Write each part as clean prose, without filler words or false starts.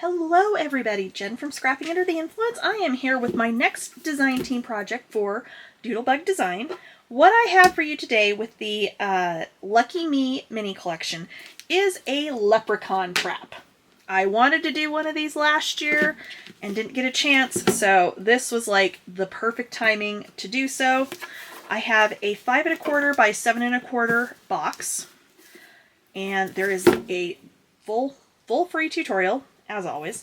Hello everybody, Jen from Scrapping Under the Influence. I am here with my next design team project for Doodlebug Design. What I have for you today with the Lucky Me mini collection is a Leprechaun trap. I wanted to do one of these last year and didn't get a chance, so this was like the perfect timing to do so. I have a 5 1/4 by 7 1/4 box, and there is a full free tutorial, as always.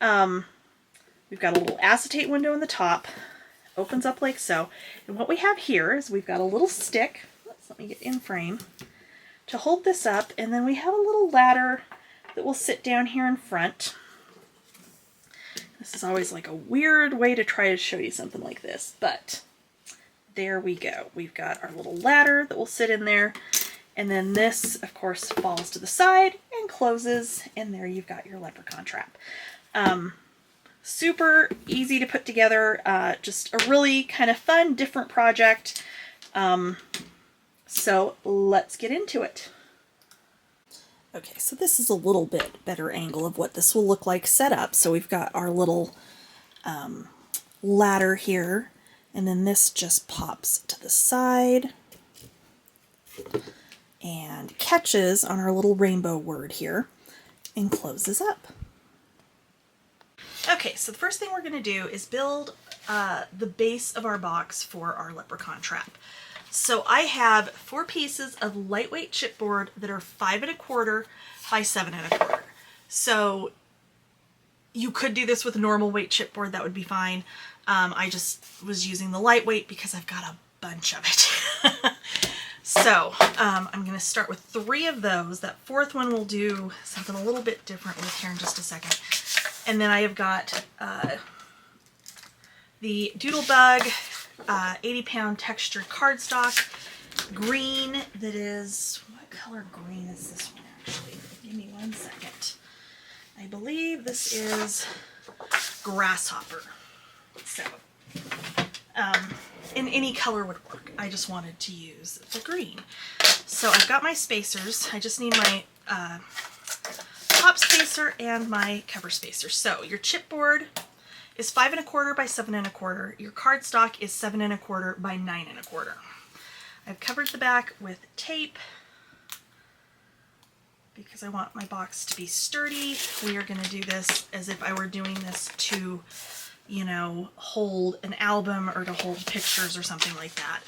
We've got a little acetate window in the top, opens up like so, and what we have here is we've got a little stick, let me get in frame, to hold this up, and then we have a little ladder that will sit down here in front. This is always like a weird way to try to show you something like this, but there we go. We've got our little ladder that will sit in there, and then this, of course, falls to the side and closes, and there you've got your Leprechaun trap. Super easy to put together, just a really kind of fun, different project. So let's get into it. Okay, so this is a little bit better angle of what this will look like set up. So we've got our little ladder here, and then this just pops to the side and catches on our little rainbow word here and closes up. Okay, so the first thing we're going to do is build the base of our box for our Leprechaun trap. So I have 4 pieces of lightweight chipboard that are 5 1/4 by 7 1/4. So you could do this with a normal weight chipboard, that would be fine. I just was using the lightweight because I've got a bunch of it. So I'm going to start with 3 of those. That 4th one we'll do something a little bit different with here in just a second. And then I have got the Doodlebug 80-pound textured cardstock, green that is, what color green is this one actually? Give me 1 second. I believe this is grasshopper. So, and any color would work. I just wanted to use the green. So I've got my spacers. I just need my top spacer and my cover spacer. So your chipboard is 5 1/4 by 7 1/4. Your cardstock is 7 1/4 by 9 1/4. I've covered the back with tape because I want my box to be sturdy. We are going to do this as if I were doing this to, you know, hold an album or to hold pictures or something like that.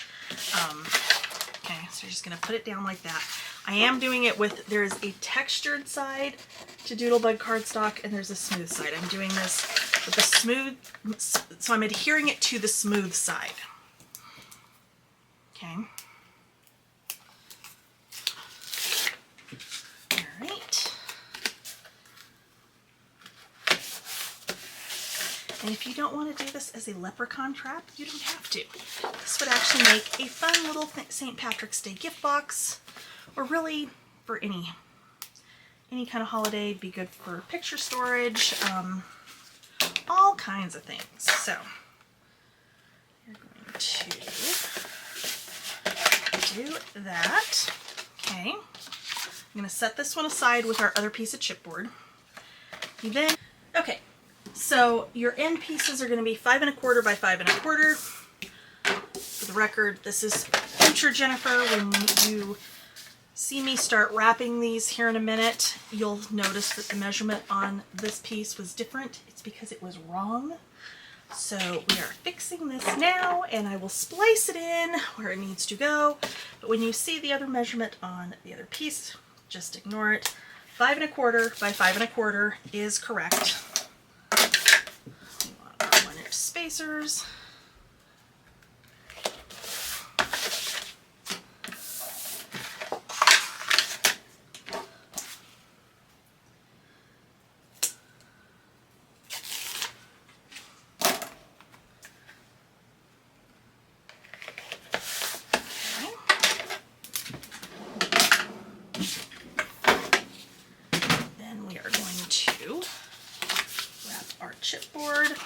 Okay, so you're just going to put it down like that. I am doing it with, there's a textured side to Doodlebug cardstock and there's a smooth side. I'm doing this with the smooth, so I'm adhering it to the smooth side. Okay. All right. And if you don't want to do this as a Leprechaun trap, you don't have to. This would actually make a fun little St. Patrick's Day gift box, or really for any kind of holiday. It'd be good for picture storage, all kinds of things. So you're going to do that. Okay, I'm going to set this one aside with our other piece of chipboard. Okay, so your end pieces are going to be 5 1/4 by 5 1/4. For the record, this is future Jennifer. When you see me start wrapping these here in a minute, you'll notice that the measurement on this piece was different. It's because it was wrong. So we are fixing this now, and I will splice it in where it needs to go. But when you see the other measurement on the other piece, just ignore it. 5 1/4 by 5 1/4 is correct. We want our 1-inch spacers. Chipboard.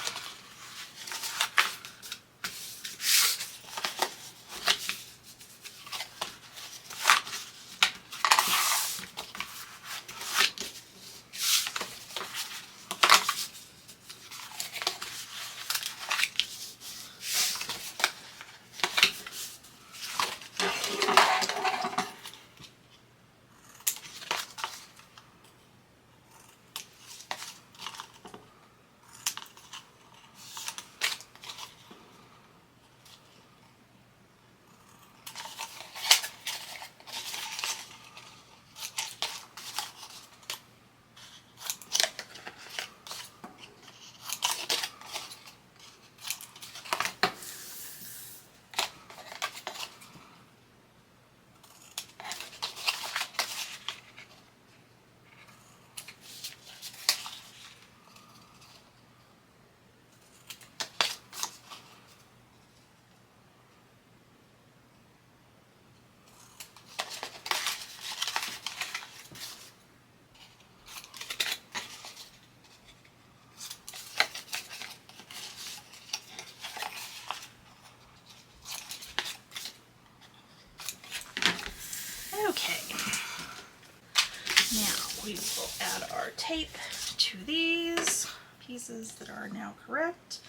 tape to these pieces that are now correct.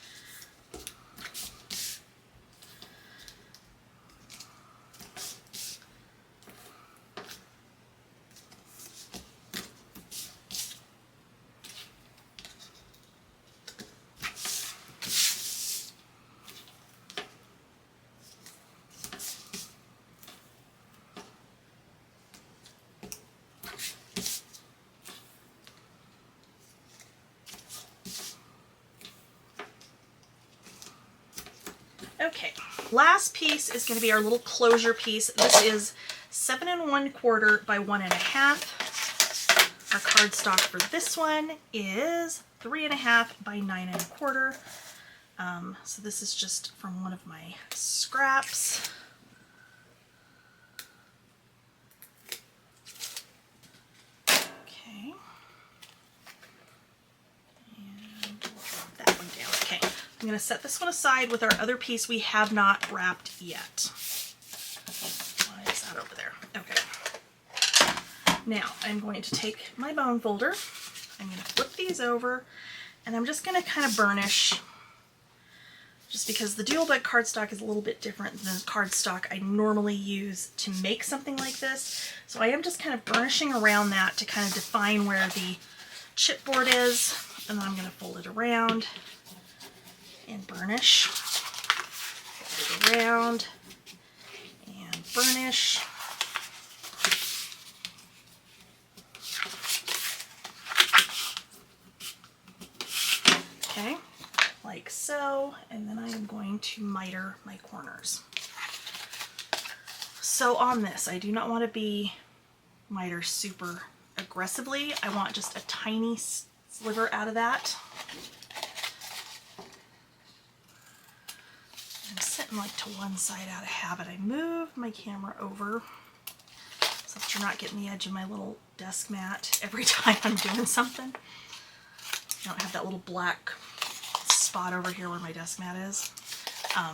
Okay, last piece is going to be our little closure piece. This is 7 1/4 by 1 1/2. Our cardstock for this one is 3 1/2 by 9 1/4. So this is just from one of my scraps. Okay. And we'll drop that one down. Okay. I'm going to set this one aside with our other piece we have not wrapped yet. Why is that over there? Okay. Now I'm going to take my bone folder. I'm going to flip these over, and I'm just going to kind of burnish, just because the Doodlebug cardstock is a little bit different than the cardstock I normally use to make something like this. So I am just kind of burnishing around that to kind of define where the chipboard is, and then I'm going to fold it around and burnish, fold it around and burnish. Okay, like so, and then I am going to miter my corners. So on this, I do not want to be miter super aggressively. I want just a tiny sliver out of that. I'm sitting like to one side out of habit. I moved my camera over so that you're not getting the edge of my little desk mat every time I'm doing something. I don't have that little black spot over here where my desk mat is. I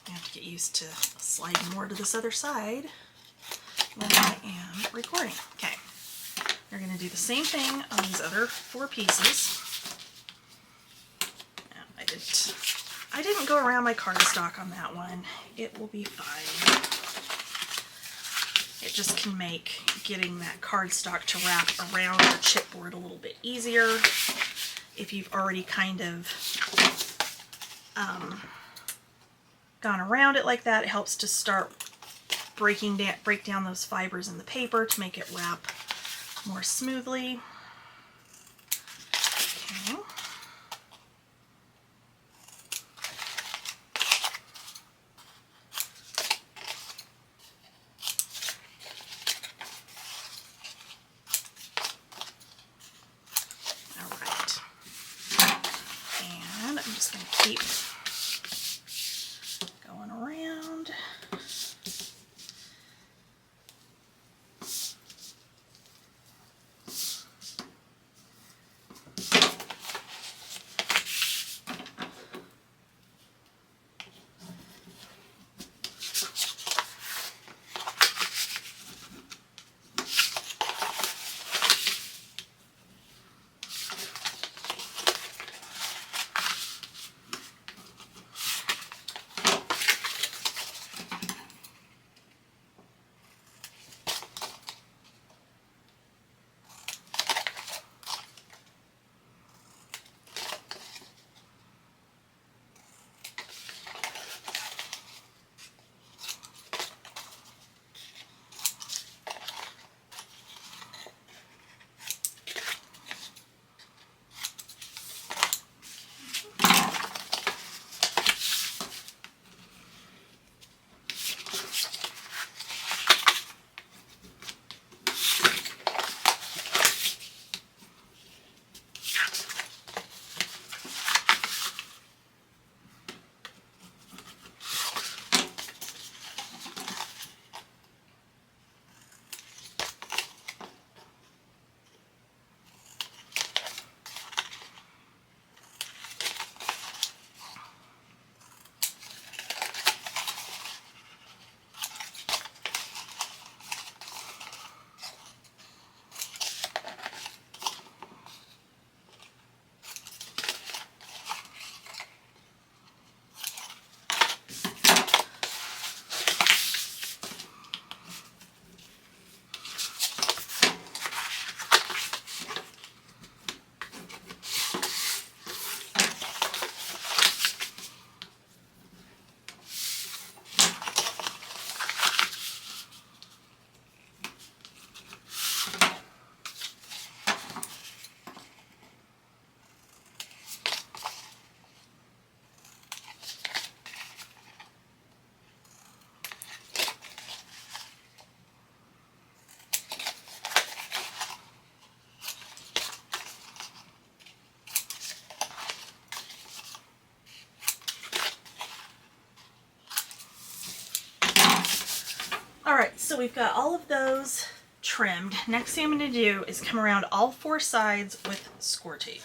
have to get used to sliding more to this other side when I am recording. Okay, you're going to do the same thing on these other 4 pieces. No, I didn't go around my cardstock on that one. It will be fine. It just can make getting that cardstock to wrap around your chipboard a little bit easier if you've already kind of gone around it like that. It helps to start break down those fibers in the paper to make it wrap more smoothly. Okay. Keep going around. So we've got all of those trimmed. Next thing I'm going to do is come around all 4 sides with score tape.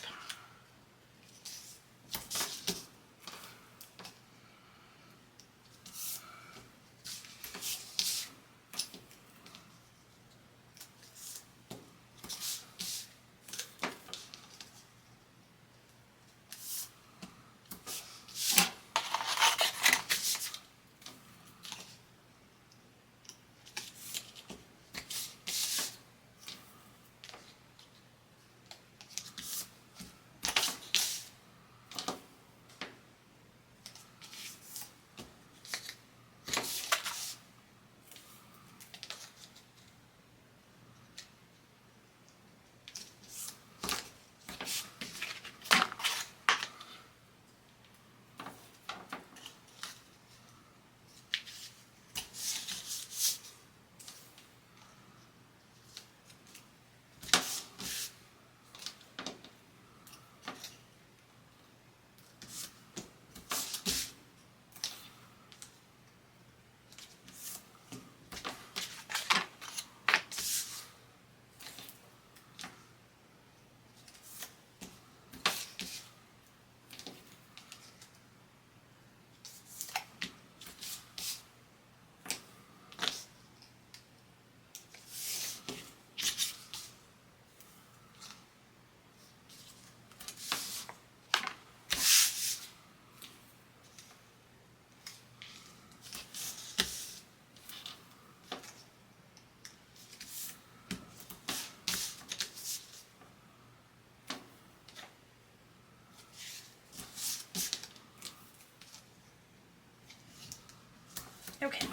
Okay,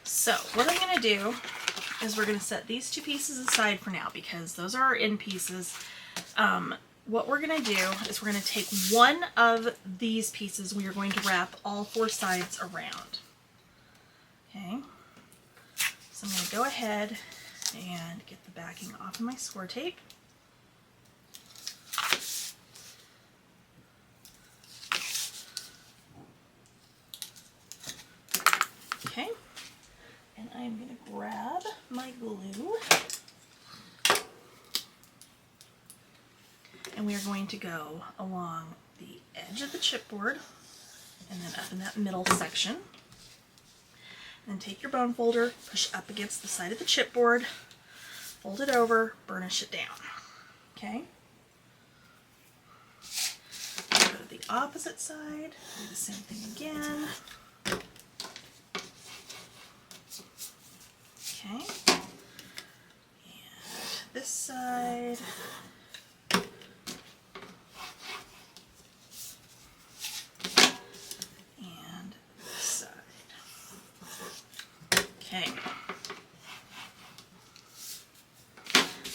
so what I'm going to do is we're going to set these 2 pieces aside for now because those are our end pieces. What we're going to do is we're going to take one of these pieces, we are going to wrap all 4 sides around. Okay, so I'm going to go ahead and get the backing off of my score tape. Okay, and I'm going to grab my glue, and we are going to go along the edge of the chipboard and then up in that middle section. And then take your bone folder, push up against the side of the chipboard, fold it over, burnish it down. Okay? Go to the opposite side, do the same thing again. Okay, and this side, and this side. Okay.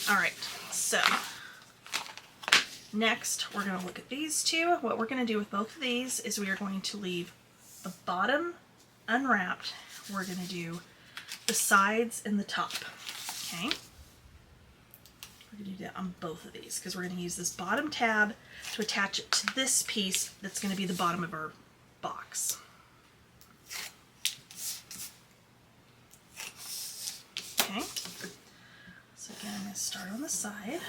All right, so next we're going to look at these 2. What we're going to do with both of these is we are going to leave the bottom unwrapped. We're going to do the sides and the top. Okay, we're going to do that on both of these because we're going to use this bottom tab to attach it to this piece that's going to be the bottom of our box. Okay, so again I'm going to start on the side,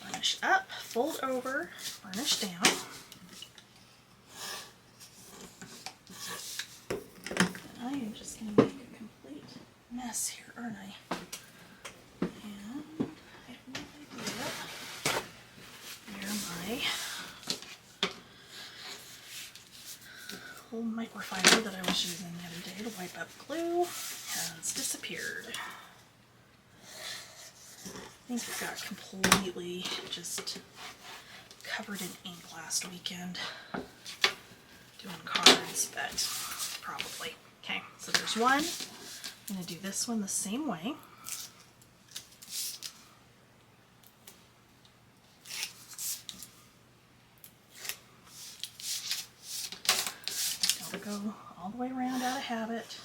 burnish up, fold over, burnish down. I am just going to make a complete mess here, aren't I? And I have no idea where my whole microfiber that I was using the other day to wipe up glue has disappeared. I think it got completely just covered in ink last weekend doing cards, but probably. Okay, so there's one. I'm going to do this one the same way. Don't go all the way around out of habit.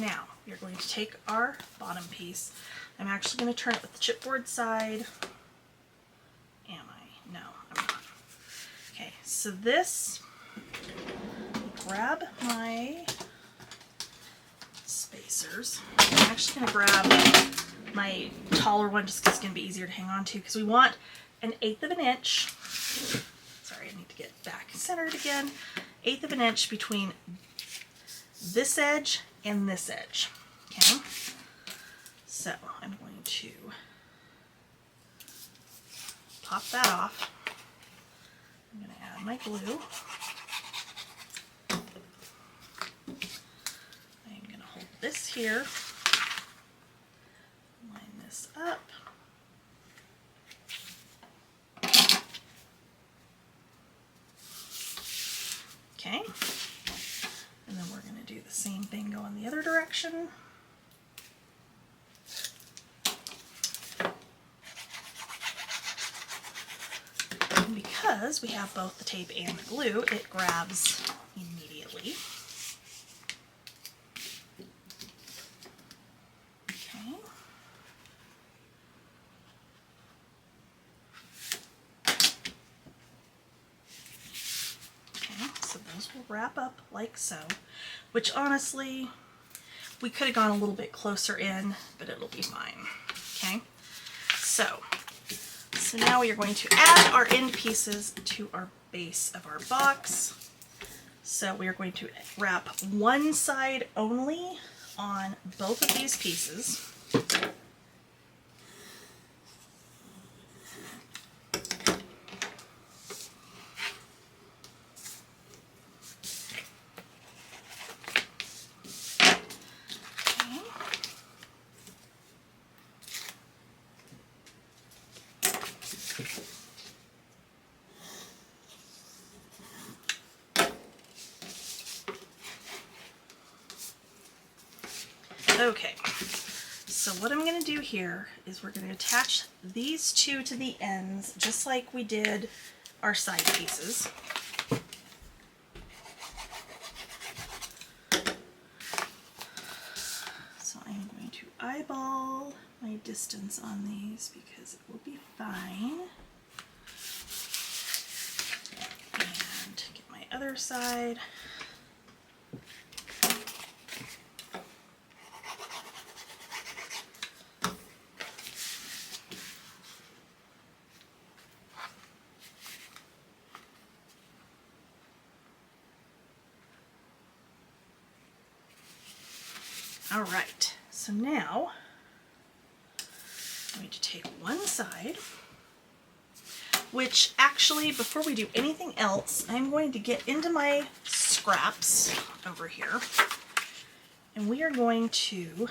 now we're going to take our bottom piece. I'm actually going to turn it with the chipboard side. Am I? No, I'm not. Okay, so this, grab my spacers. I'm actually going to grab my taller one just because it's going to be easier to hang on to, because we want an 1/8 of an inch. Sorry, I need to get back centered again. 1/8 of an inch between this edge and this edge. Okay, so I'm going to pop that off. I'm going to add my glue. I'm going to hold this here, line this up. Okay, and then we're going to do the same thing, go in the other direction. And because we have both the tape and the glue, it grabs immediately. Okay. So those will wrap up like so, which honestly, we could have gone a little bit closer in, but it'll be fine. Okay, so now we are going to add our end pieces to our base of our box. So we are going to wrap one side only on both of these pieces. Okay, so what I'm going to do here is we're going to attach these two to the ends just like we did our side pieces. So I'm going to eyeball my distance on these because it will be fine. And get my other side. All right, so now I'm going to take one side, which actually, before we do anything else, I'm going to get into my scraps over here, and we are going to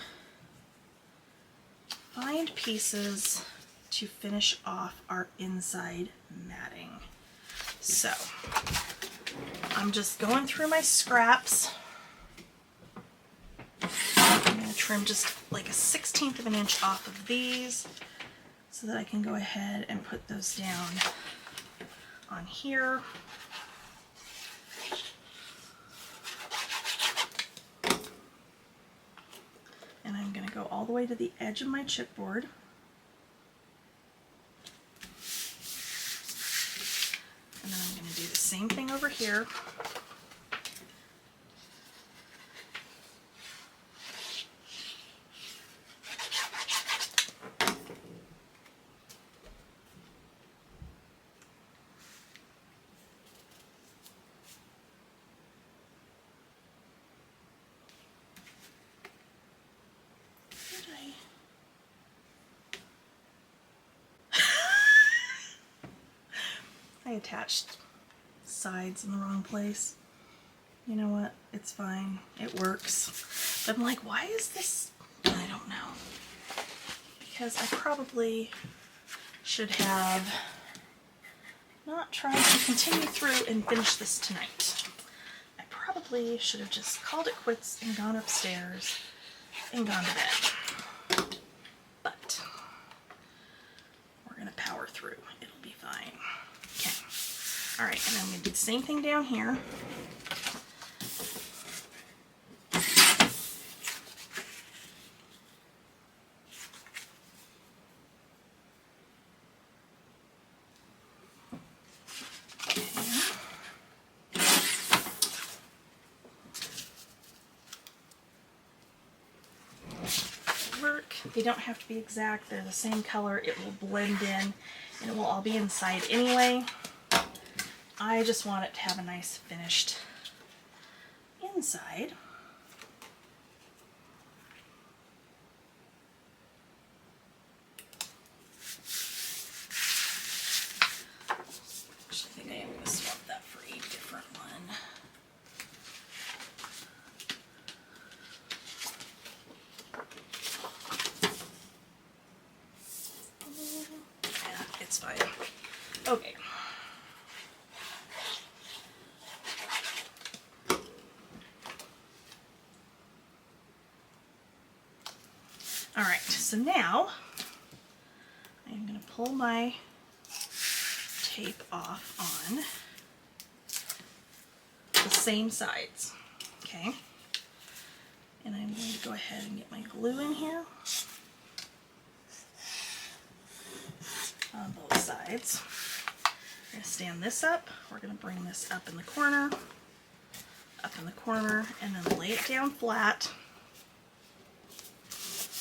find pieces to finish off our inside matting. So I'm just going through my scraps. I'm going to trim just like a 1/16 of an inch off of these so that I can go ahead and put those down on here. And I'm going to go all the way to the edge of my chipboard. And then I'm going to do the same thing over here. I attached sides in the wrong place. You know what? It's fine. It works. But I'm like, why is this? I don't know. Because I probably should have not tried to continue through and finish this tonight. I probably should have just called it quits and gone upstairs and gone to bed. But we're going to power through. It'll be fine. Okay. All right, and I'm going to do the same thing down here. They don't have to be exact. They're the same color. It will blend in and it will all be inside anyway. I just want it to have a nice finished inside. Actually, I think I am going to swap that for a different one. Yeah, it's fine. Okay. All right, so now I'm going to pull my tape off on the same sides, okay? And I'm going to go ahead and get my glue in here on both sides. We're going to stand this up. We're going to bring this up in the corner, and then lay it down flat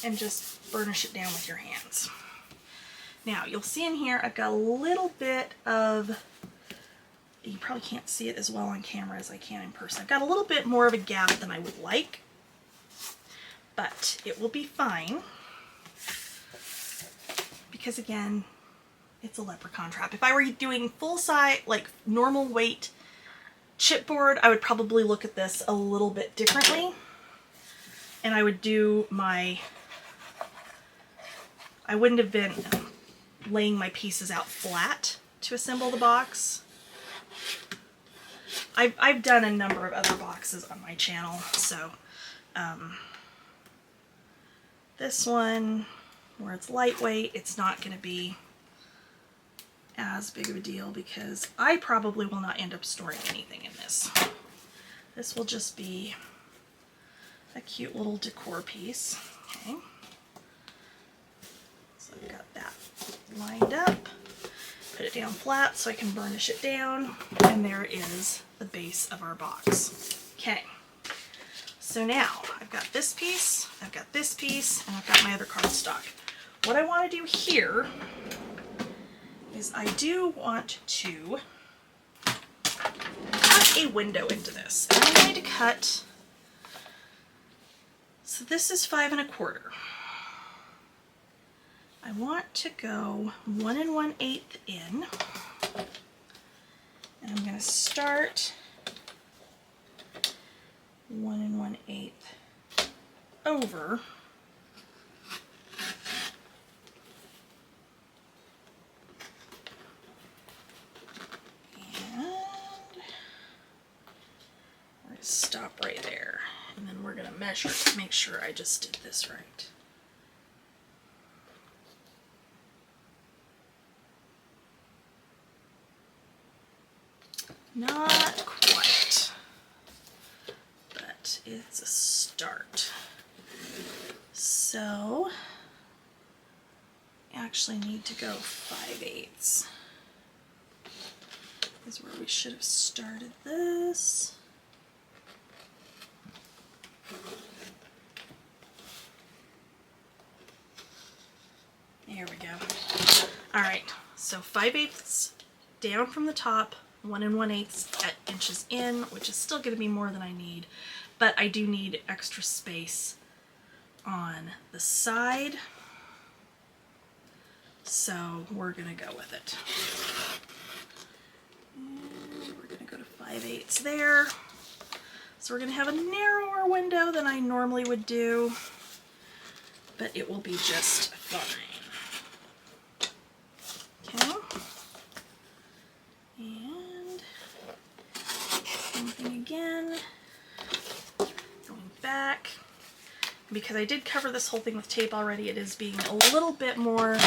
and just burnish it down with your hands. Now, you'll see in here I've got a little bit of, you probably can't see it as well on camera as I can in person. I've got a little bit more of a gap than I would like, but it will be fine because, again, it's a leprechaun trap. If I were doing full size, like normal weight chipboard, I would probably look at this a little bit differently, and I would do my, I wouldn't have been laying my pieces out flat to assemble the box. I've done a number of other boxes on my channel, so this one, where it's lightweight, it's not going to be as big of a deal because I probably will not end up storing anything in this. This will just be a cute little decor piece. Okay. So I've got that lined up. Put it down flat so I can burnish it down. And there is the base of our box. Okay. So now I've got this piece, I've got this piece, and I've got my other cardstock. What I want to do here is I do want to cut a window into this. And I'm going to cut, so this is 5 1/4. I want to go 1 1/8 in, and I'm going to start 1 1/8 over. Stop right there, and then we're going to measure to make sure I just did this right. Not quite, but it's a start. So I actually need to go 5/8 is where we should have started this. There we go. All right, so 5/8 down from the top, 1 1/8 inches in, which is still going to be more than I need, but I do need extra space on the side, so we're going to go with it. And we're going to go to 5/8 there. So we're going to have a narrower window than I normally would do, but it will be just fine. Okay. And same thing again. Going back. Because I did cover this whole thing with tape already, it is being a little bit more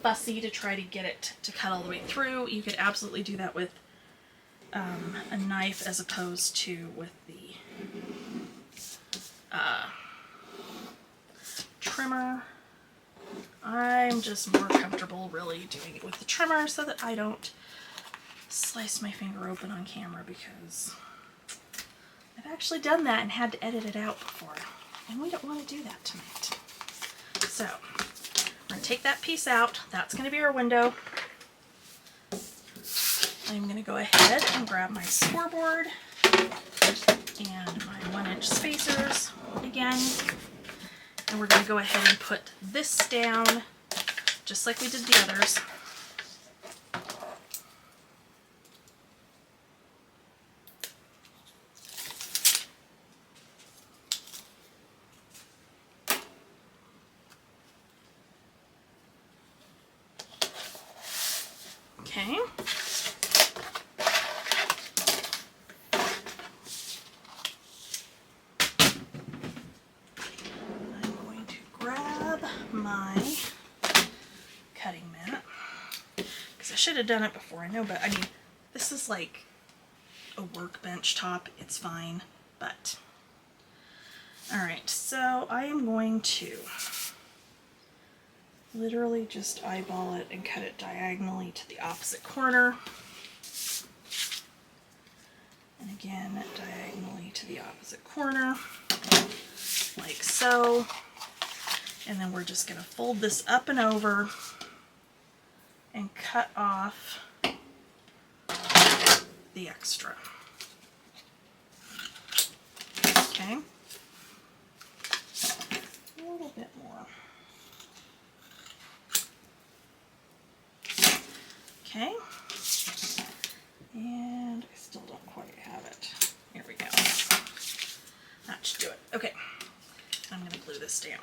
fussy to try to get it to cut all the way through. You could absolutely do that with a knife as opposed to with the trimmer. I'm just more comfortable really doing it with the trimmer so that I don't slice my finger open on camera, because I've actually done that and had to edit it out before, and we don't want to do that tonight. So we're going to take that piece out. That's going to be our window. I'm going to go ahead and grab my scoreboard and my 1-inch spacers again. And we're going to go ahead and put this down just like we did the others. Okay. I'm going to grab my cutting mat, because I should have done it before, I know, but I mean, this is like a workbench top, it's fine, but alright, so I am going to literally just eyeball it and cut it diagonally to the opposite corner, and again diagonally to the opposite corner, like so. And then we're just going to fold this up and over and cut off the extra. Okay. A little bit more. Okay. And I still don't quite have it. Here we go. That should do it. Okay. I'm going to glue this down.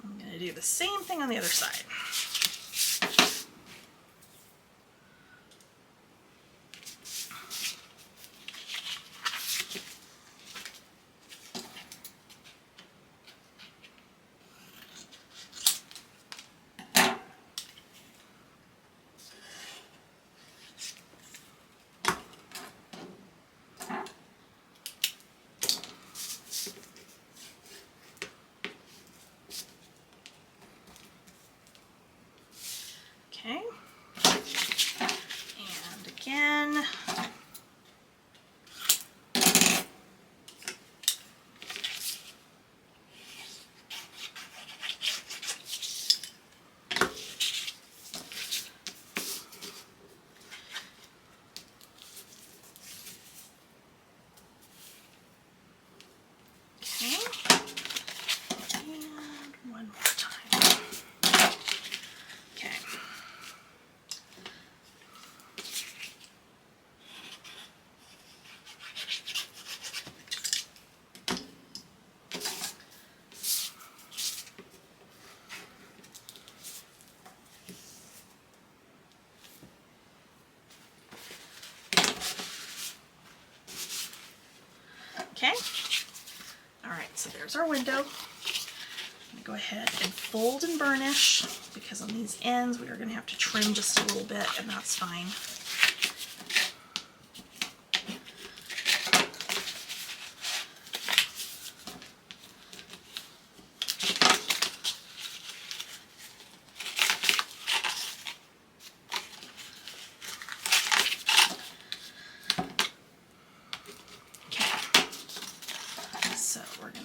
I'm going to do the same thing on the other side. Okay, and again, okay, and one more time. Okay. Okay, all right, so there's our window. I'm gonna go ahead and fold and burnish, because on these ends we are gonna have to trim just a little bit, and that's fine.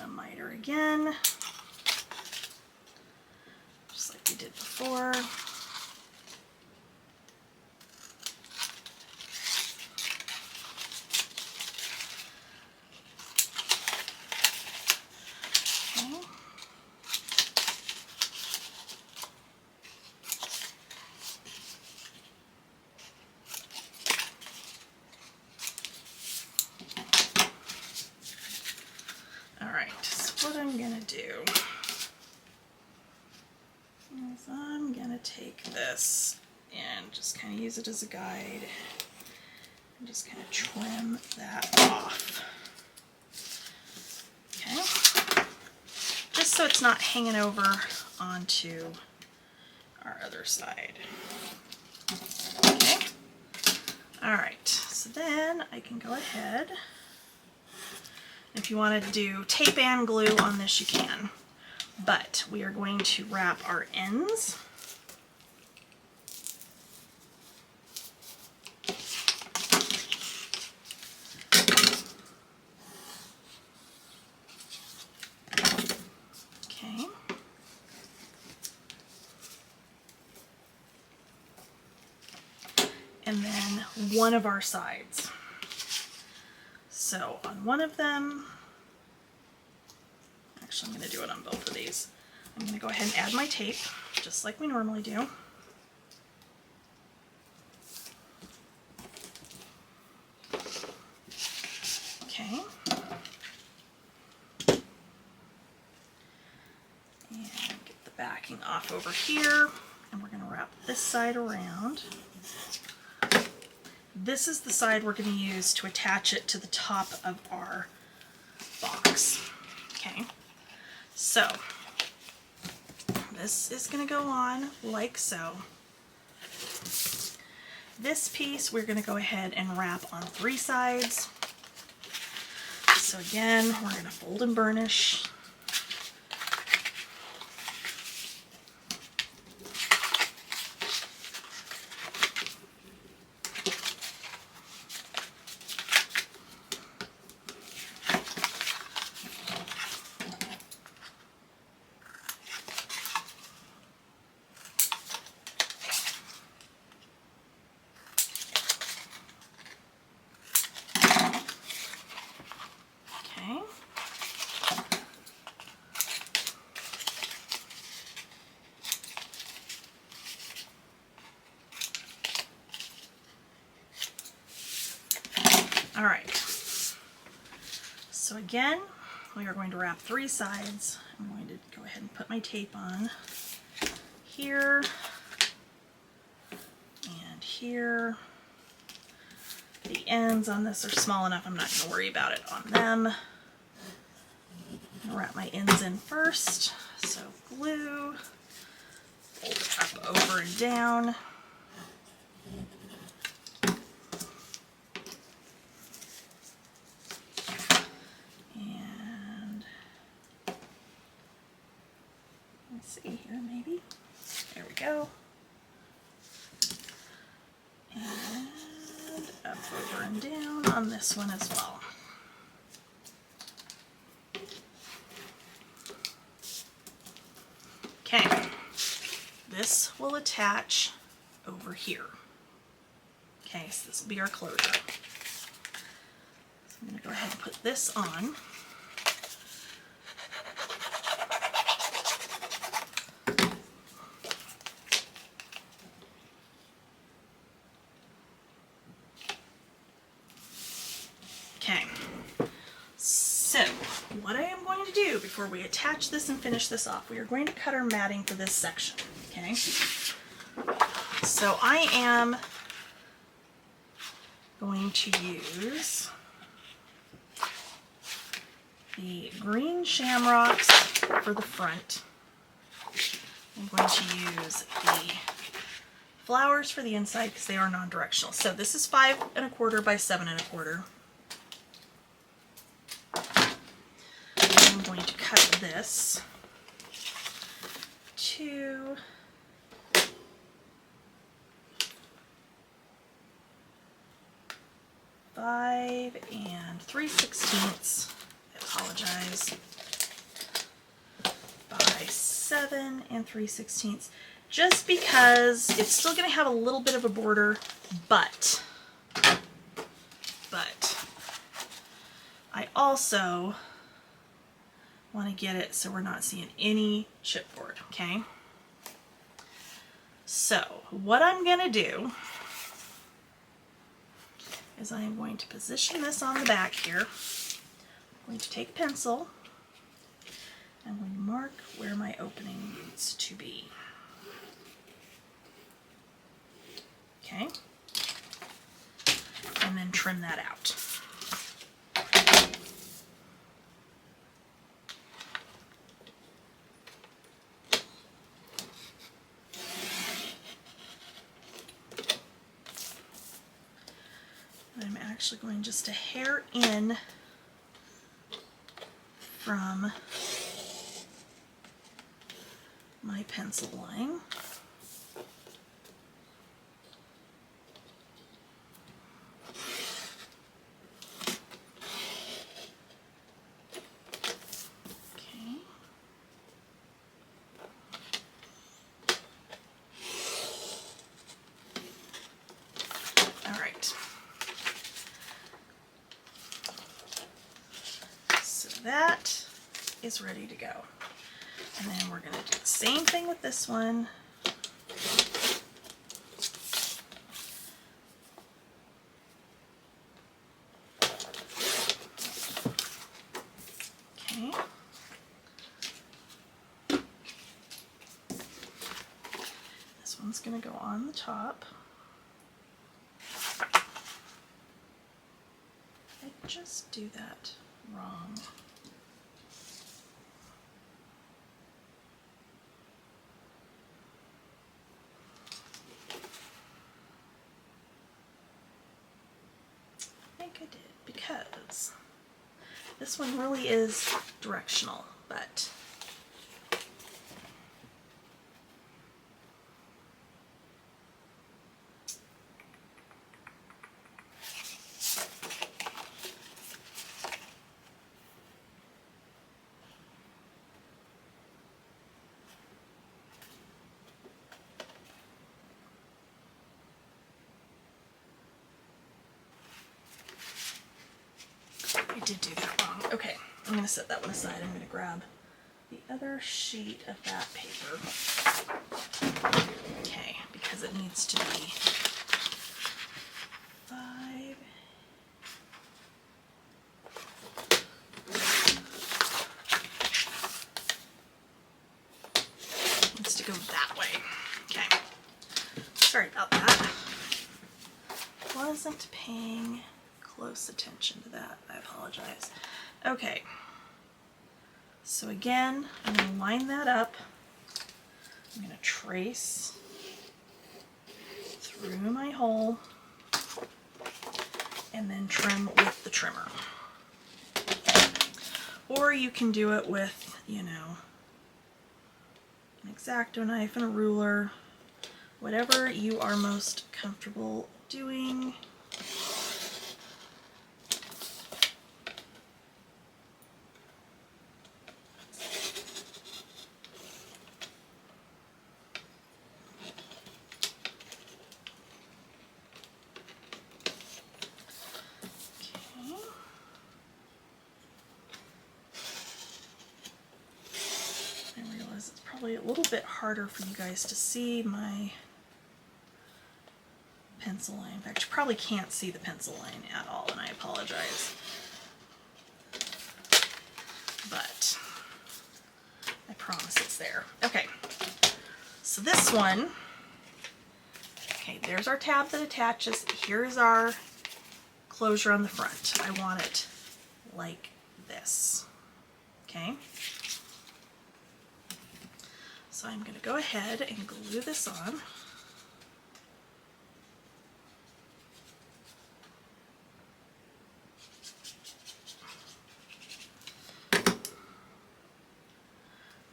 Miter again, just like we did before. Okay. What I'm gonna do is I'm gonna take this and just kind of use it as a guide and just kind of trim that off. Okay, just so it's not hanging over onto our other side. Okay, all right, so then I can go ahead. If you want to do tape and glue on this, you can, but we are going to wrap our ends. and then one of our sides. So on one of them, actually I'm going to do it on both of these. I'm going to go ahead and add my tape, just like we normally do. Okay. And get the backing off over here, and we're going to wrap this side around. This is the side we're going to use to attach it to the top of our box. Okay, so this is going to go on like so. This piece we're going to go ahead and wrap on 3 sides. So again, we're going to fold and burnish. All right, so again, we are going to wrap 3 sides. I'm going to go ahead and put my tape on here and here. The ends on this are small enough, I'm not going to worry about it on them. I'm going to wrap my ends in first, so glue, fold it up, over, and down. See here, maybe. There we go. And up, over, and down on this one as well. Okay, this will attach over here. Okay, so this will be our closure. So I'm going to go ahead and put this on. Okay, so what I am going to do before we attach this and finish this off, we are going to cut our matting for this section, okay? So I am going to use the green shamrocks for the front. I'm going to use the flowers for the inside because they are non-directional. So this is 5 1/4 by 7 1/4. I'm going to cut this to 5 3/16. I apologize. By 7 3/16. Just because it's still going to have a little bit of a border, but I also want to get it so we're not seeing any chipboard, okay? So what I'm going to do is I am going to position this on the back here. I'm going to take a pencil and I'm going to mark where my opening needs to be. Okay? And then trim that out. I'm actually going just a hair in from my pencil line. Okay. is ready to go. And then we're going to do the same thing with this one. Okay. This one's going to go on the top. I just do that wrong. I think I did, because this one really is directional, but I did do that wrong. Okay, I'm going to set that one aside. I'm going to grab the other sheet of that paper. Okay, because it needs to be 5. It needs to go that way. Okay. Sorry about that. Wasn't paying close attention to that. I apologize. Okay. So again, I'm going to line that up. I'm going to trace through my hole and then trim with the trimmer. Or you can do it with, you know, an X-Acto knife and a ruler, whatever you are most comfortable doing. It's probably a little bit harder for you guys to see my pencil line. In fact, you probably can't see the pencil line at all, and I apologize. But I promise it's there. Okay, so this one, okay, there's our tab that attaches. Here's our closure on the front. I want it like this, okay? So I'm going to go ahead and glue this on.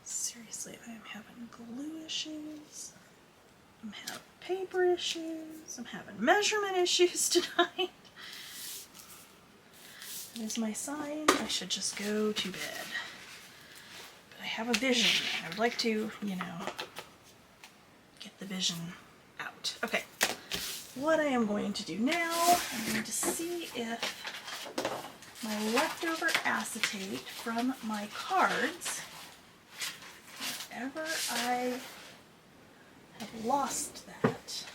Seriously, I am having glue issues. I'm having paper issues. I'm having measurement issues tonight. There's my sign. I should just go to bed. I have a vision. I would like to, you know, get the vision out. Okay, what I am going to do now, I'm going to see if my leftover acetate from my cards, wherever I have lost that,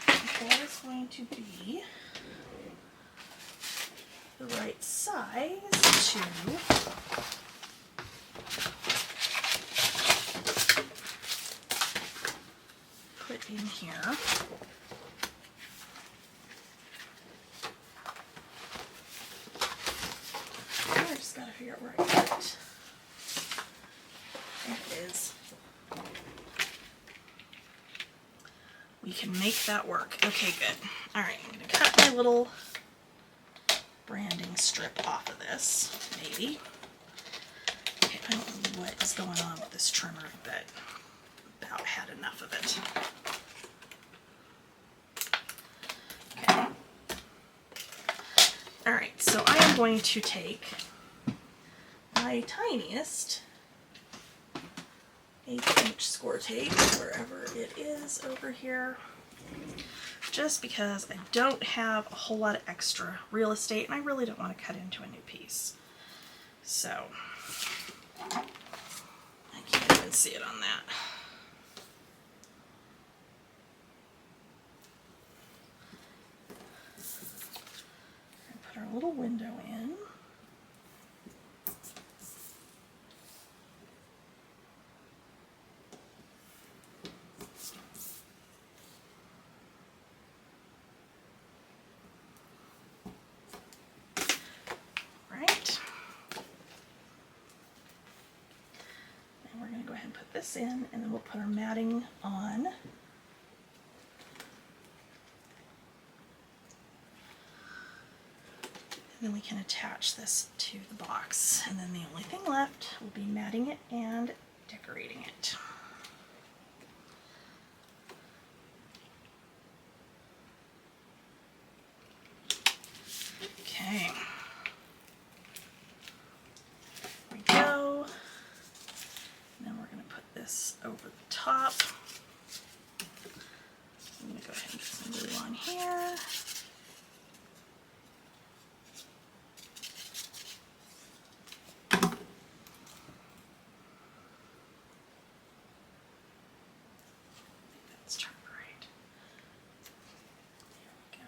that is going to be the right size to put in here. I just gotta figure out where I put it. There it is. We can make that work. Okay, good. Alright, I'm gonna cut my little branding strip off of this, maybe. Okay, I don't know what is going on with this trimmer, but about had enough of it. Okay. Alright, so I am going to take my tiniest 1/8" score tape, wherever it is over here, just because I don't have a whole lot of extra real estate and I really don't want to cut into a new piece. So I can't even see it on that. Put our little window in. This in, and then we'll put our matting on. And then we can attach this to the box. And then the only thing left will be matting it and decorating it. Okay. There we go. And then we're going to put this over the top. I'm going to go ahead and get some glue on here. That's turned right. There we go.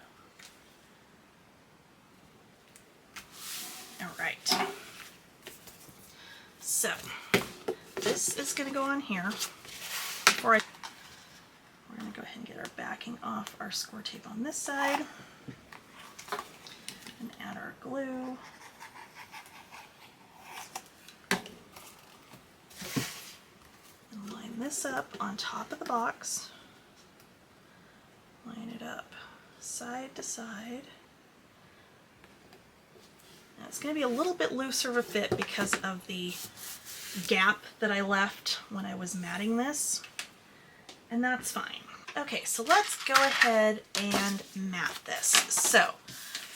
All right. So this is going to go on here. We're going to go ahead and get our backing off our score tape on this side and add our glue. And line this up on top of the box. Line it up side to side. Now it's going to be a little bit looser of a fit because of the gap that I left when I was matting this, and that's fine. Okay, so let's go ahead and mat this. So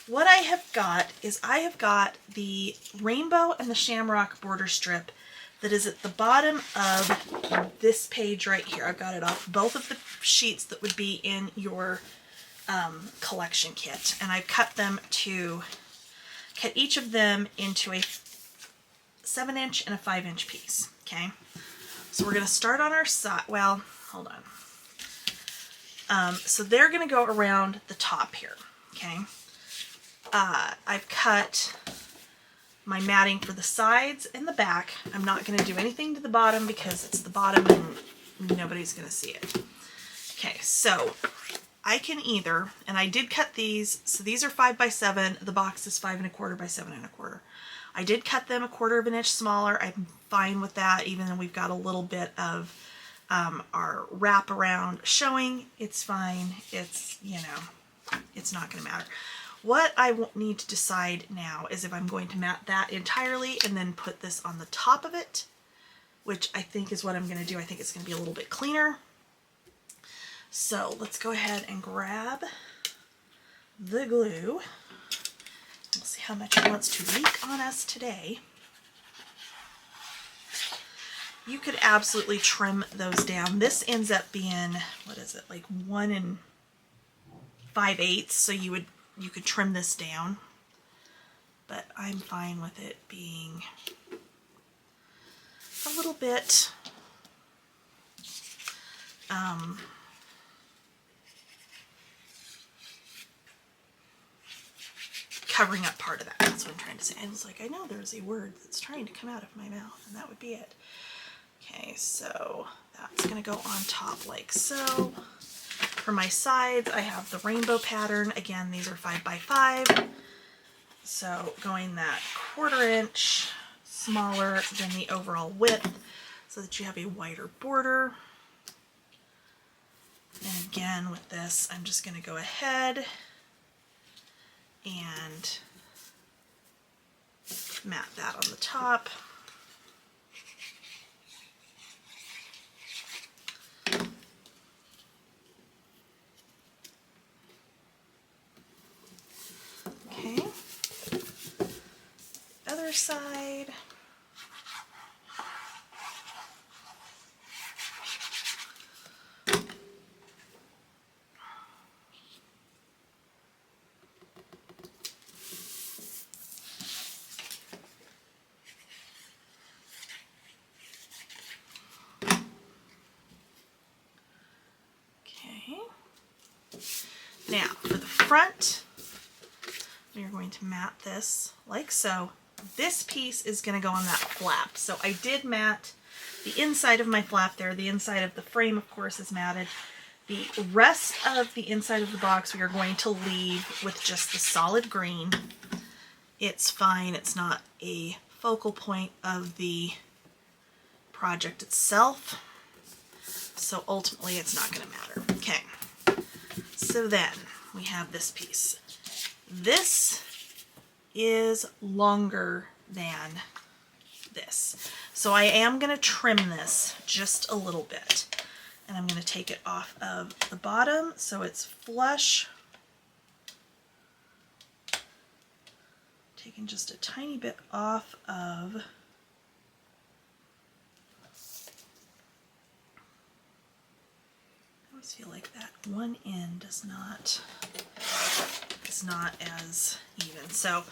what I have got is I have got the rainbow and the shamrock border strip that is at the bottom of this page right here. I've got it off both of the sheets that would be in your collection kit, and I've cut each of them into a 7-inch and a 5-inch piece. Okay, so we're going to start on our side. Well, hold on. So they're going to go around the top here. Okay, I've cut my matting for the sides and the back. I'm not going to do anything to the bottom because it's the bottom and nobody's going to see it. Okay, so I can either, and I did cut these, so these are 5 by 7, the box is 5 1/4 by 7 1/4. I did cut them 1/4 of an inch smaller. I'm fine with that, even though we've got a little bit of our wrap around showing. It's fine. It's, you know, it's not going to matter. What I need to decide now is if I'm going to mat that entirely and then put this on the top of it, which I think is what I'm going to do. I think it's going to be a little bit cleaner. So let's go ahead and grab the glue. We'll see how much it wants to leak on us today. You could absolutely trim those down. This ends up being, what is it, like 1 5/8, so you could trim this down. But I'm fine with it being a little bit covering up part of that. That's what I'm trying to say. I was like, I know there's a word that's trying to come out of my mouth, and that would be it. Okay, so that's going to go on top like so. For my sides, I have the rainbow pattern. Again, these are 5 by 5. So going that 1/4 inch smaller than the overall width so that you have a wider border. And again, with this, I'm just going to go ahead and mat that on the top. Okay, other side. Now, for the front, we are going to mat this like so. This piece is going to go on that flap. So I did mat the inside of my flap there. The inside of the frame, of course, is matted. The rest of the inside of the box we are going to leave with just the solid green. It's fine. It's not a focal point of the project itself. So ultimately it's not going to matter. Okay. So then we have this piece. This is longer than this. So I am going to trim this just a little bit. And I'm going to take it off of the bottom so it's flush. Taking just a tiny bit off of I always feel like that one end is not as even. So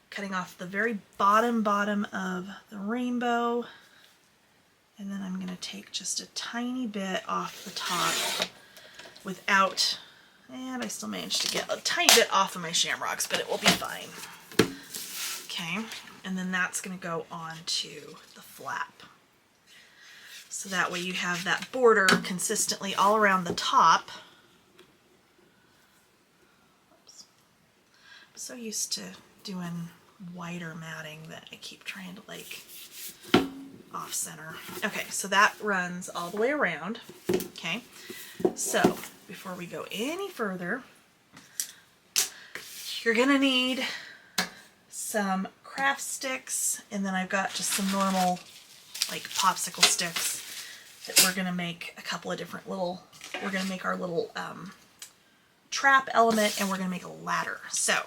cutting off the very bottom of the rainbow. And then I'm going to take just a tiny bit off the top without, and I still managed to get a tiny bit off of my shamrocks, but it will be fine. Okay, and then that's going to go onto the flap. So that way you have that border consistently all around the top. Oops. I'm so used to doing wider matting that I keep trying to like off center. Okay, so that runs all the way around. Okay, so before we go any further, you're gonna need some craft sticks, and then I've got just some normal like popsicle sticks that we're gonna make a couple of different little, we're gonna make our little trap element, and we're gonna make a ladder. So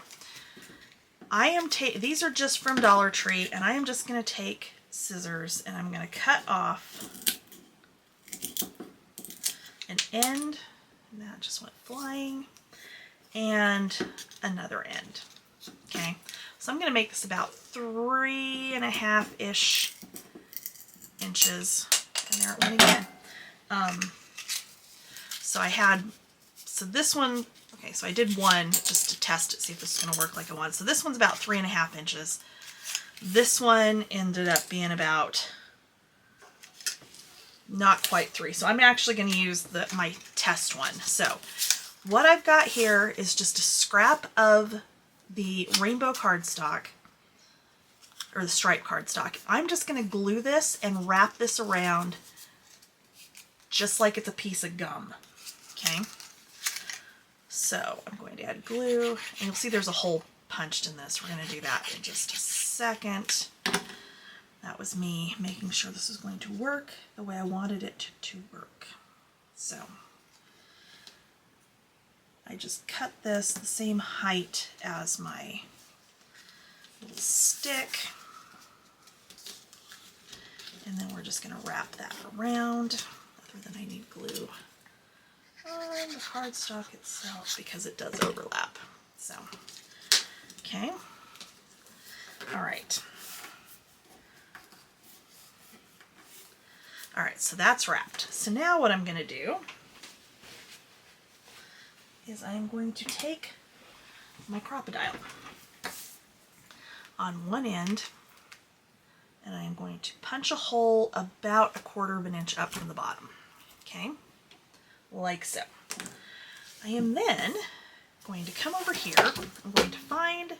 I am these are just from Dollar Tree, and I am just gonna take scissors and I'm going to cut off an end, and that just went flying, and another end. Okay, so I'm going to make this about 3.5-ish inches, and there it went again. So this one, okay, so I did one just to test it, see if this is going to work like I wanted. So this one's about 3.5 inches. This one ended up being about not quite 3. So I'm actually going to use my test one. So what I've got here is just a scrap of the rainbow cardstock, or the striped cardstock. I'm just going to glue this and wrap this around just like it's a piece of gum. Okay. So I'm going to add glue, and you'll see there's a hole punched in this. We're going to do that in just a second. That was me making sure this is going to work the way I wanted it to work. So I just cut this the same height as my little stick, and then we're just going to wrap that around. Other than I need glue on the cardstock itself because it does overlap. So okay. All right. All right, so that's wrapped. So now what I'm going to do is I'm going to take my crocodile on one end, and I am going to punch a hole about 1/4 inch up from the bottom. Okay, like so. I am then going to come over here. I'm going to find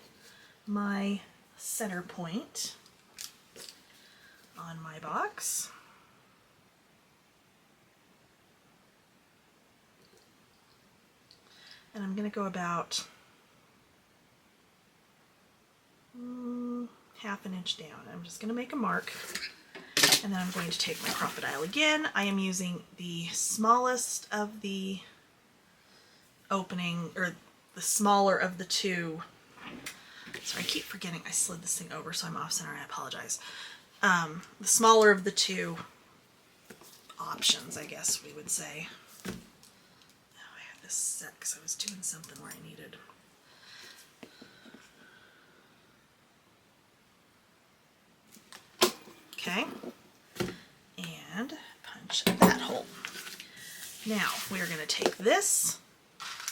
my center point on my box. And I'm going to go about 1/2 inch down. I'm just going to make a mark, and then I'm going to take my crocodile again. I am using the smallest of the opening, or the smaller of the two. Sorry, I keep forgetting I slid this thing over, so I'm off center. I apologize. The smaller of the two options, I guess we would say. Oh, I had this set because I was doing something where I needed. Okay, and punch that hole. Now we are going to take this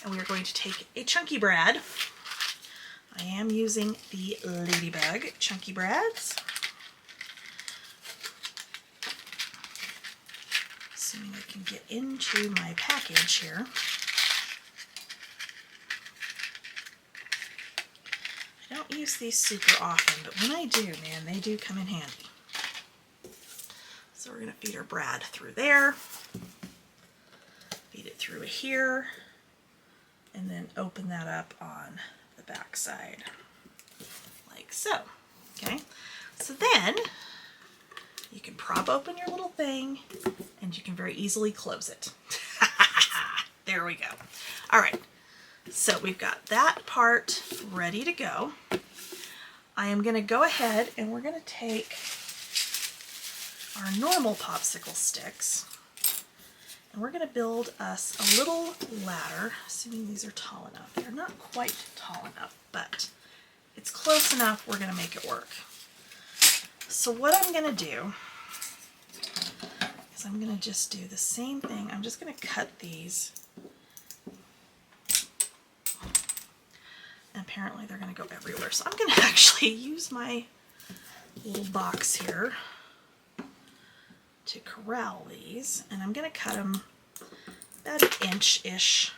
and we are going to take a Chunky Brad. I am using the Ladybug Chunky Brads. Assuming I can get into my package here. I don't use these super often, but when I do, man, they do come in handy. So we're going to feed our Brad through there, feed it through here, and then open that up on the back side, like so. Okay, so then you can prop open your little thing, and you can very easily close it. There we go. All right, so we've got that part ready to go. I am going to go ahead and we're going to take our normal popsicle sticks, and we're going to build us a little ladder, assuming these are tall enough. They're not quite tall enough, but it's close enough. We're going to make it work. So what I'm going to do is I'm going to just do the same thing. I'm just going to cut these. And apparently they're going to go everywhere. So I'm going to actually use my little box here to corral these, and I'm going to cut them about an inch-ish.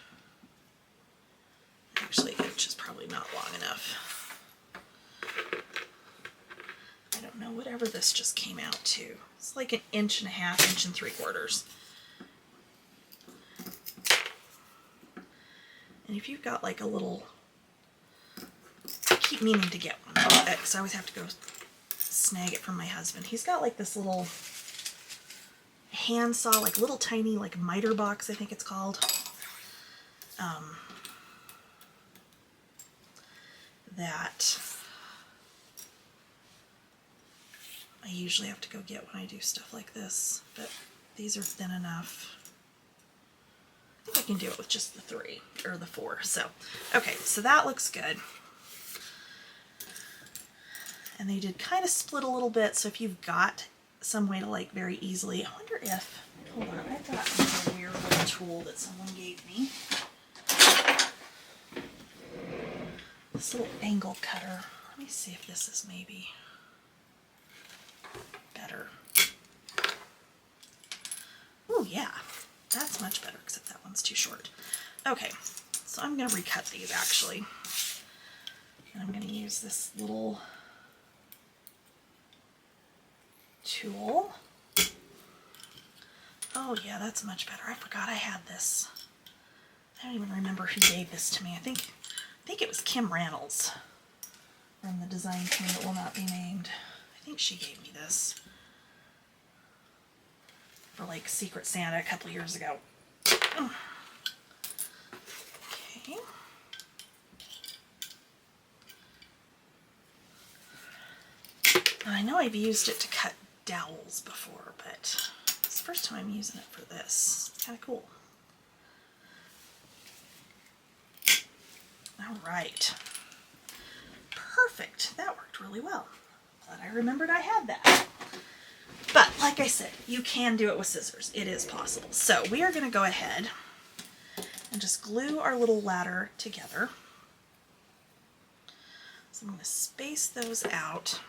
Actually, an inch is probably not long enough. I don't know, whatever this just came out to. It's like 1.5 inches, 1 3/4. And if you've got like a little, I keep meaning to get one, because I always have to go snag it from my husband. He's got like this little hand saw, like little tiny like miter box, I think it's called, that I usually have to go get when I do stuff like this, but these are thin enough. I think I can do it with just the 3 or the 4. So okay, so that looks good, and they did kind of split a little bit, so if you've got some way to like very easily, I wonder if, hold on, I've got another weird little tool that someone gave me. This little angle cutter. Let me see if this is maybe better. Oh yeah, that's much better, except that one's too short. Okay, so I'm going to recut these actually. And I'm going to use this little tool. Oh yeah, that's much better. I forgot I had this. I don't even remember who gave this to me. I think it was Kim Reynolds from the design team that will not be named. I think she gave me this for like Secret Santa a couple years ago. Okay. And I know I've used it to cut dowels before, but it's the first time I'm using it for this. It's kind of cool. All right. Perfect. That worked really well. Glad I remembered I had that. But like I said, you can do it with scissors. It is possible. So we are going to go ahead and just glue our little ladder together. So I'm going to space those out.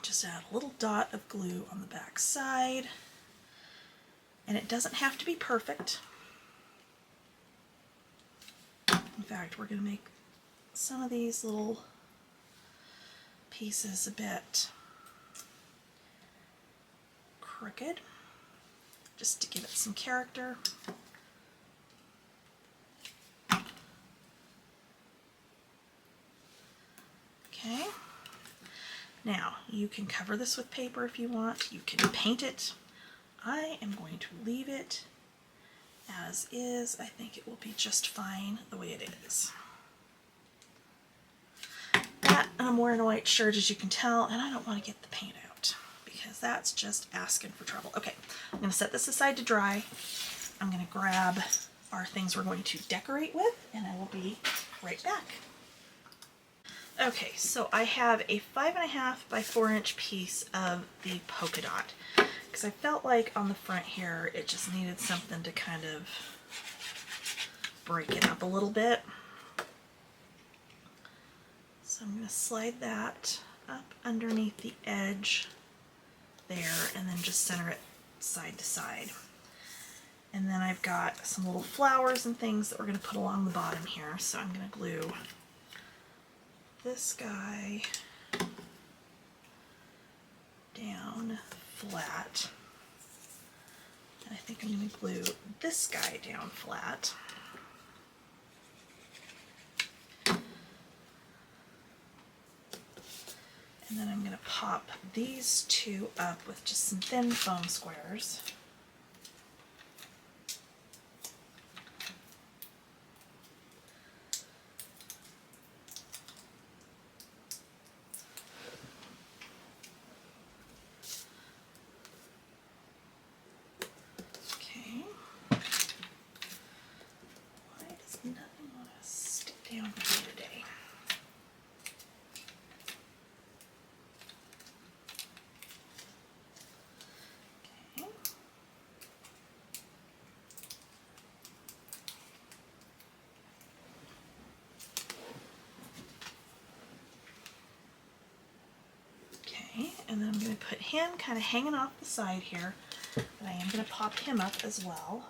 Just add a little dot of glue on the back side. And it doesn't have to be perfect. In fact, we're going to make some of these little pieces a bit crooked, just to give it some character. Okay. Now, you can cover this with paper if you want. You can paint it. I am going to leave it as is. I think it will be just fine the way it is. That, and I'm wearing a white shirt, as you can tell, and I don't want to get the paint out because that's just asking for trouble. Okay, I'm going to set this aside to dry. I'm going to grab our things we're going to decorate with, and I will be right back. Okay, so I have a 5.5 by 4 inch piece of the polka dot because I felt like on the front here it just needed something to kind of break it up a little bit. So I'm going to slide that up underneath the edge there and then just center it side to side. And then I've got some little flowers and things that we're going to put along the bottom here. So I'm going to glue this guy down flat. And I think I'm going to glue this guy down flat. And then I'm going to pop these two up with just some thin foam squares. Okay. Why does nothing want to stick down for me today? And then I'm going to put him kind of hanging off the side here, but I am going to pop him up as well.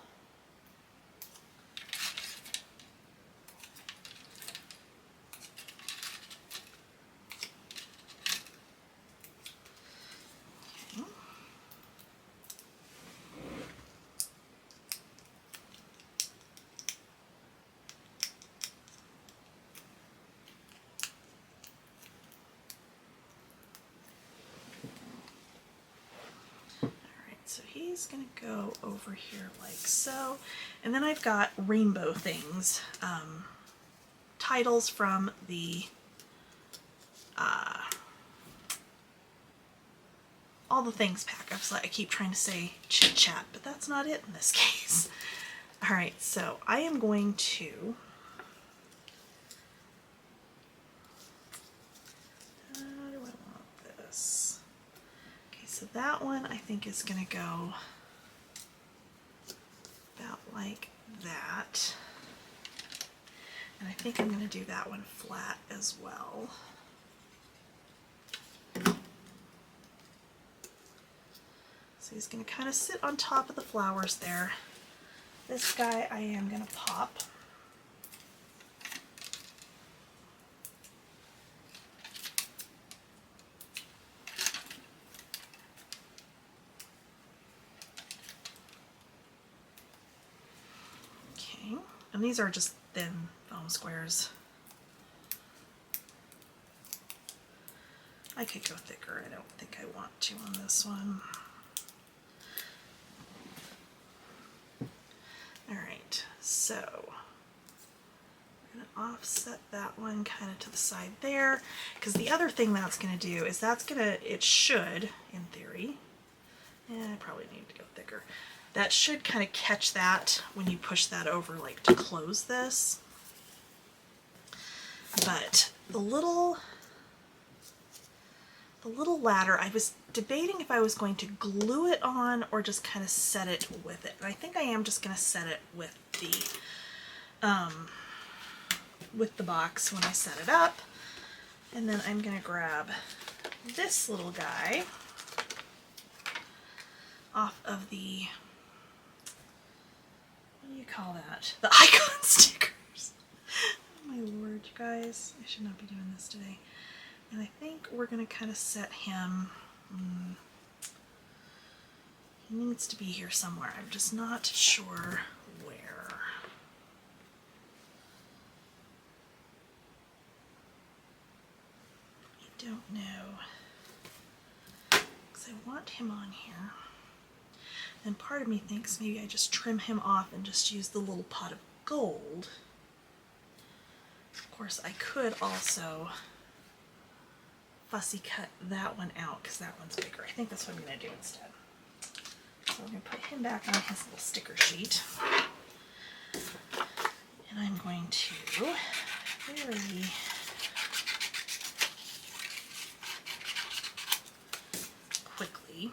Okay. So he's going to go over here like so. And then I've got rainbow things, titles from the, all the things pack. I keep trying to say chit chat, but that's not it in this case. All right, so I am going to, how do I want this? So that one I think is going to go about like that. And I think I'm going to do that one flat as well. So he's going to kind of sit on top of the flowers there. This guy I am going to pop. And these are just thin foam squares. I could go thicker. I don't think I want to on this one. Alright, so I'm going to offset that one kind of to the side there, because the other thing that's going to do is it should, in theory, I probably need to go thicker. That should kind of catch that when you push that over, like to close this. But the little ladder, I was debating if I was going to glue it on or just kind of set it with it. And I think I am just going to set it with the box when I set it up. And then I'm going to grab this little guy off of the, what do you call that? The icon stickers. Oh my lord, you guys. I should not be doing this today. And I think we're going to kind of set him, he needs to be here somewhere. I'm just not sure where. I don't know. Because I want him on here. And part of me thinks maybe I just trim him off and just use the little pot of gold. Of course, I could also fussy cut that one out because that one's bigger. I think that's what I'm going to do instead. So we're going to put him back on his little sticker sheet. And I'm going to very quickly,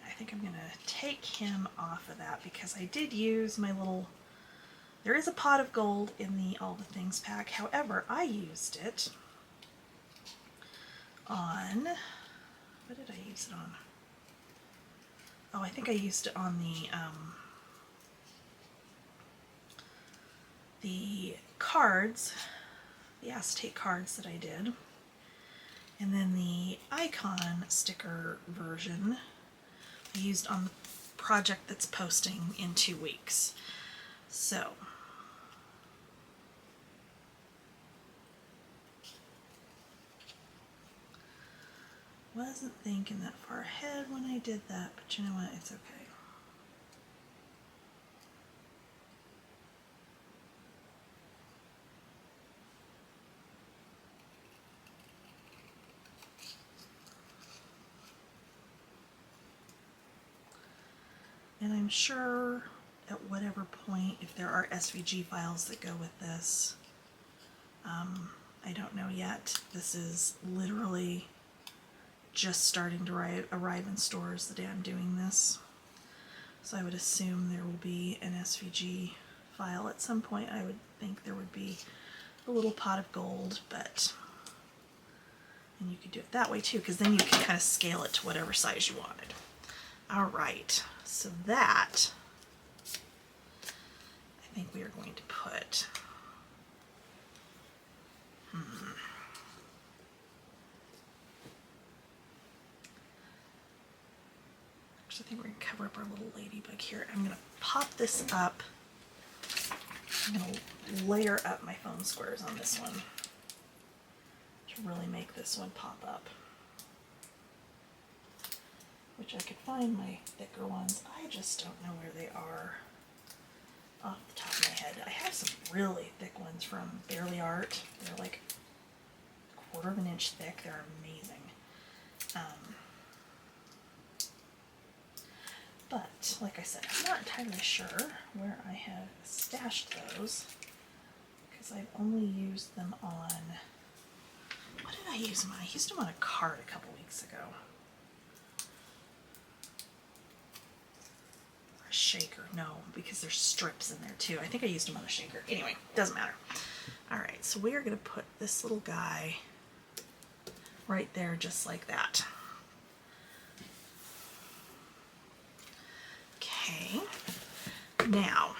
I think I'm going to take him off of that because I did use my little There is a pot of gold in the All the Things pack. However, I used it on, what did I use it on? Oh, I think I used it on the cards, the acetate cards that I did. And then the icon sticker version I used on the project that's posting in 2 weeks. So, wasn't thinking that far ahead when I did that, but you know what, it's okay. And I'm sure at whatever point, if there are SVG files that go with this, I don't know yet. This is literally just starting to arrive in stores the day I'm doing this. So I would assume there will be an SVG file at some point. I would think there would be a little pot of gold, and you could do it that way too, because then you can kind of scale it to whatever size you wanted. All right, so that I think we are going to put, Actually, I think we're going to cover up our little ladybug here. I'm going to pop this up. I'm going to layer up my foam squares on this one to really make this one pop up. Which I could find my thicker ones. I just don't know where they are off the top of my head. I have some really thick ones from Barely Art. They're like 1/4 of an inch thick. They're amazing. But, like I said, I'm not entirely sure where I have stashed those because I've only used them on, what did I use them on? I used them on a card a couple weeks ago. Or a shaker, no, because there's strips in there too. I think I used them on a shaker. Anyway, doesn't matter. Alright, so we are going to put this little guy right there just like that. Okay, now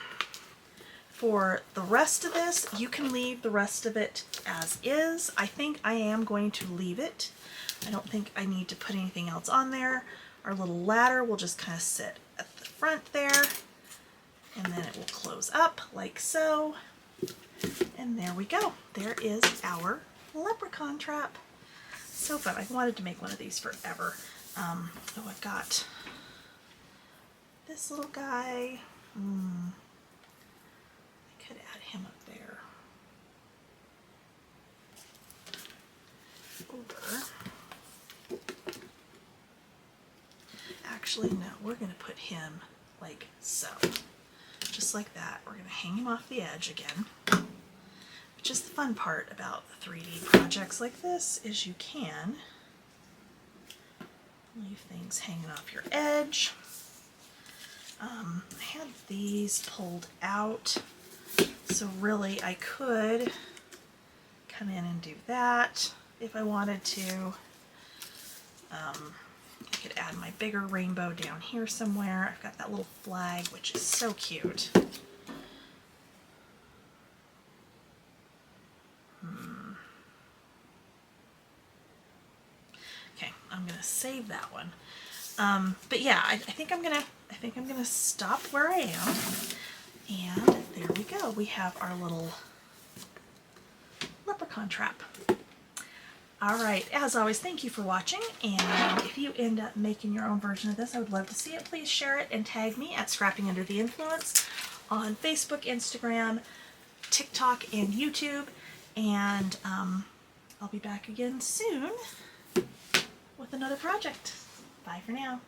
for the rest of this, you can leave the rest of it as is. I think I am going to leave it. I don't think I need to put anything else on there. Our little ladder will just kind of sit at the front there, and then it will close up like so. And there we go. There is our leprechaun trap. So fun. I've wanted to make one of these forever. Oh, I've got this little guy. I could add him up there. Or, actually, no, we're going to put him like so. Just like that. We're going to hang him off the edge again. Which is the fun part about the 3D projects like this, is you can leave things hanging off your edge. I had these pulled out, so really I could come in and do that if I wanted to. I could add my bigger rainbow down here somewhere. I've got that little flag, which is so cute. Okay, I'm gonna save that one. But yeah, I think I'm gonna stop where I am, and there we go. We have our little leprechaun trap. All right, as always, thank you for watching, and if you end up making your own version of this, I would love to see it. Please share it and tag me at Scrapping Under the Influence on Facebook, Instagram, TikTok, and YouTube, and I'll be back again soon with another project. Bye for now.